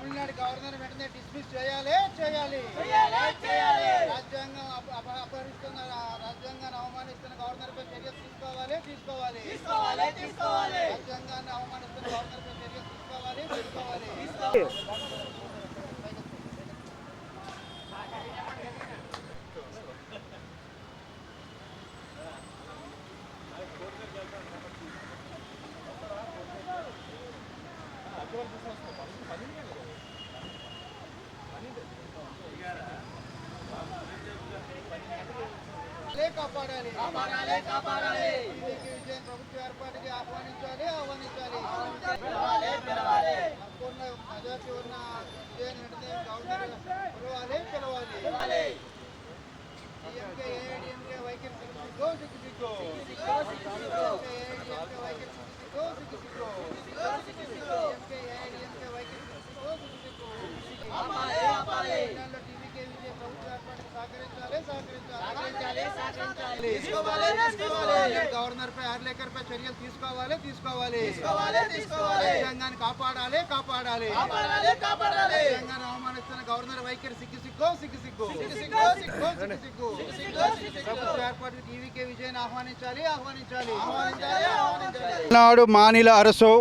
Tamil Nadu governor వెంటనే dismiss చేయాలి. రాజ్యాంగం అపహరిస్తున్న, రాజ్యాంగాన్ని అవమానిస్తున్న గవర్నర్ పై చర్య తీసుకోవాలి. రాజ్యాంగాన్ని అవమానిస్తున్న గవర్నర్ పై చర్య తీసుకోవాలి. కాపాడాలి. విజయన్ ప్రభుత్వ ఏర్పాటుకి ఆహ్వానించాలి. సంపూర్ణ మెజార్టీ ఉన్న విజయన్ వెంటనే గవర్నర్ పిలవాలి. డిఎంకే ఏఐడిఎంకే వైఖరి సిగ్గు. గవర్నర్ పై ఆర్లేకర్ పై చర్యలు తీసుకోవాలి. రాజ్యాంగాన్ని కాపాడాలి. రాజ్యాంగాన్ని అవమానిస్తున్న గవర్నర్ వైఖరి సిగ్గు. ప్రభుత్వ ఏర్పాటు టీవీకే విజయన్ ఆహ్వానించాలి. தமிழ்நாடு மாநில அரசு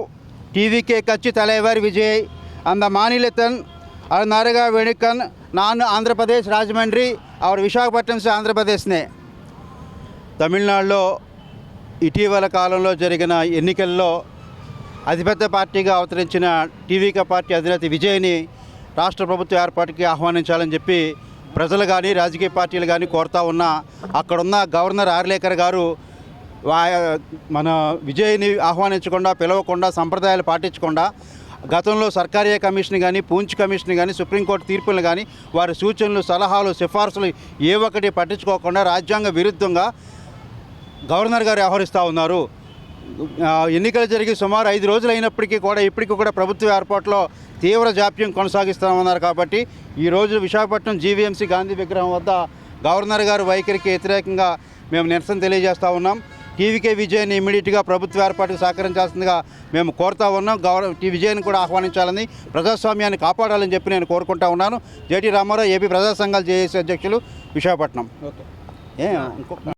டிவிகே கட்சி தலைவர் விஜய் அந்த மாநிலத்தின் नरेगा वेणुकन नान आंध्र प्रदेश राजमंड्री और विशाखपट्टनम से आंध्र प्रदेश ने తమిళనాడులో ఇటీవల కాలంలో జరిగిన ఎన్నికల్లో అతిపెద్ద పార్టీగా అవతరించిన టీవీకే పార్టీ అధినేత విజయ్ని రాష్ట్ర ప్రభుత్వ ఏర్పాటుకి ఆహ్వానించాలని చెప్పి ప్రజలు కానీ రాజకీయ పార్టీలు కానీ కోరుతా ఉన్నా అక్కడున్న గవర్నర్ ఆర్లేకర్ గారు మన విజయ్ని ఆహ్వానించకుండా, పిలవకుండా, సంప్రదాయాలు పాటించకుండా గతంలో సర్కారీ కమిషన్ కానీ, పూంచ్ కమిషన్ కానీ, సుప్రీంకోర్టు తీర్పులను కానీ వారి సూచనలు, సలహాలు, సిఫార్సులు ఏ ఒక్కటి పట్టించుకోకుండా రాజ్యాంగ విరుద్ధంగా గవర్నర్ గారు వ్యవహరిస్తూ ఉన్నారు. ఎన్నికలు జరిగి సుమారు 5 రోజులు అయినప్పటికీ కూడా ఇప్పటికీ కూడా ప్రభుత్వ ఏర్పాటులో తీవ్ర జాప్యం కొనసాగిస్తామన్నారు. కాబట్టి ఈరోజు విశాఖపట్నం జీవీఎంసీ గాంధీ విగ్రహం వద్ద గవర్నర్ గారు వైఖరికి వ్యతిరేకంగా మేము నిరసన తెలియజేస్తూ ఉన్నాం. టీవీకే విజయ్ని ఇమ్మీడియట్గా ప్రభుత్వ ఏర్పాటుకు సహకరించాల్సిందిగా మేము కోరుతా ఉన్నాం. విజయ్ని కూడా ఆహ్వానించాలని, ప్రజాస్వామ్యాన్ని కాపాడాలని చెప్పి నేను కోరుకుంటా ఉన్నాను. జేటీ రామారావు, ఏపీ ప్రజా సంఘాల జేఏసీ అధ్యక్షులు, విశాఖపట్నం.